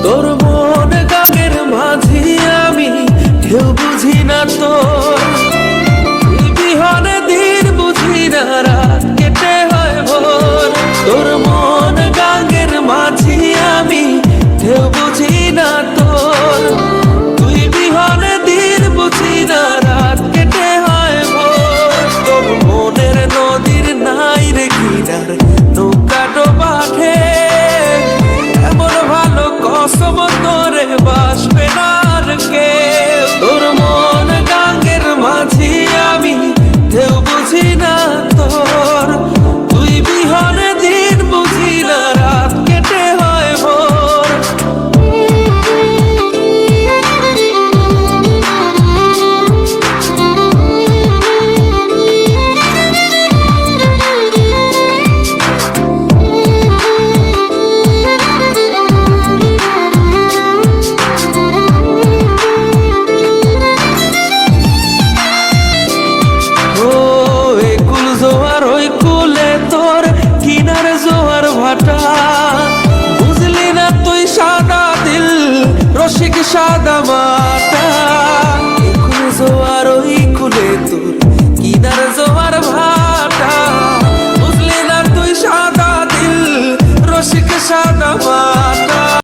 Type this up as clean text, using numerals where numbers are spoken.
তোর মন গাঙের মাঝি আমি, কেউ বুঝি না তোর। তুই বিহনে দিন বুঝি না, রাত কেটে হয় ভোর। তোর মন গাঙের মাঝি আমি, কেউ বুঝি না তোর। তুই বিহনে দিন বুঝি না, রাত কেটে হয় ভোর। তোর মনের নদীর নাই রে কিনার, নৌকা ডোবাঠে এমন ভালো কসম তোরে বাসবে না আর কেউ। তোর মন গাঙ্গের মাঝি আমি, কেউ বুঝি না তোর। তুই বিহনে দিন বুঝি না, রাত কেটে হয় ভোর। কিনারে জোয়ার ভাটা, বুঝলি না তুই সাদা দিল রসিক সাদা মাটা।